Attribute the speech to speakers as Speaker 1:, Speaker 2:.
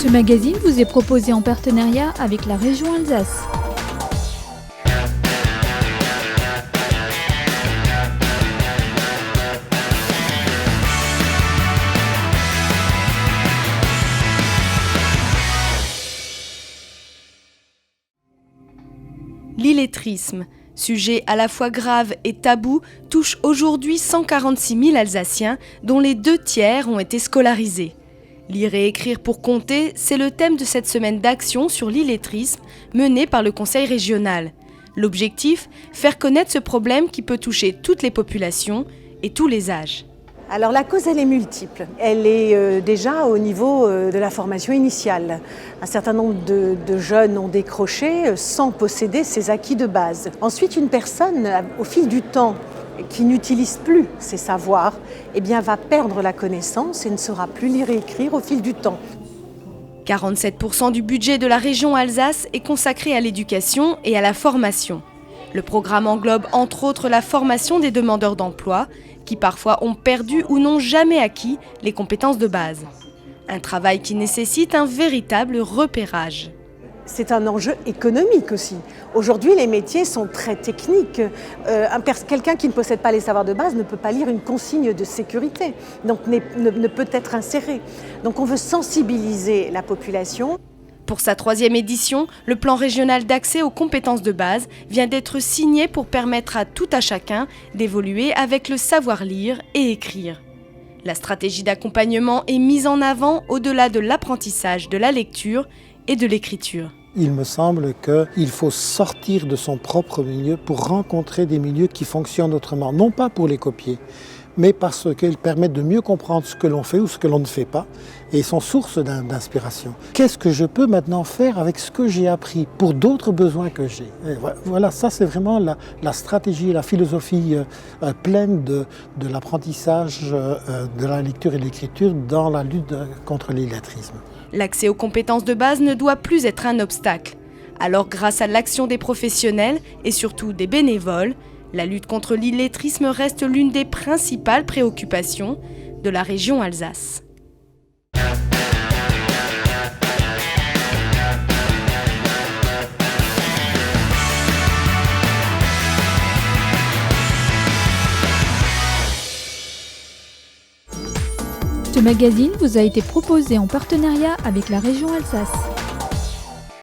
Speaker 1: Ce magazine vous est proposé en partenariat avec la région Alsace.
Speaker 2: L'illettrisme, sujet à la fois grave et tabou, touche aujourd'hui 146 000 Alsaciens, dont les 2/3 ont été scolarisés. Lire et écrire pour compter, c'est le thème de cette semaine d'action sur l'illettrisme menée par le Conseil régional. L'objectif, faire connaître ce problème qui peut toucher toutes les populations et tous les âges.
Speaker 3: Alors la cause, elle est multiple. Elle est déjà au niveau de la formation initiale. Un certain nombre de jeunes ont décroché sans posséder ces acquis de base. Ensuite, une personne, au fil du temps, qui n'utilise plus ses savoirs, eh bien, va perdre la connaissance et ne saura plus lire et écrire au fil du temps.
Speaker 2: 47% du budget de la région Alsace est consacré à l'éducation et à la formation. Le programme englobe entre autres la formation des demandeurs d'emploi, qui parfois ont perdu ou n'ont jamais acquis les compétences de base. Un travail qui nécessite un véritable repérage.
Speaker 3: C'est un enjeu économique aussi. Aujourd'hui, les métiers sont très techniques. Quelqu'un qui ne possède pas les savoirs de base ne peut pas lire une consigne de sécurité, donc ne peut être inséré. Donc on veut sensibiliser la population.
Speaker 2: Pour sa 3e édition, le plan régional d'accès aux compétences de base vient d'être signé pour permettre à tout à chacun d'évoluer avec le savoir lire et écrire. La stratégie d'accompagnement est mise en avant au-delà de l'apprentissage de la lecture et de l'écriture.
Speaker 4: Il me semble qu'il faut sortir de son propre milieu pour rencontrer des milieux qui fonctionnent autrement, non pas pour les copier, mais parce qu'ils permettent de mieux comprendre ce que l'on fait ou ce que l'on ne fait pas, et sont source d'inspiration. Qu'est-ce que je peux maintenant faire avec ce que j'ai appris pour d'autres besoins que j'ai? Et voilà, ça c'est vraiment la stratégie, la philosophie pleine de l'apprentissage de la lecture et de l'écriture dans la lutte contre l'illettrisme.
Speaker 2: L'accès aux compétences de base ne doit plus être un obstacle. Alors grâce à l'action des professionnels et surtout des bénévoles, la lutte contre l'illettrisme reste l'une des principales préoccupations de la région Alsace.
Speaker 1: Ce magazine vous a été proposé en partenariat avec la région Alsace.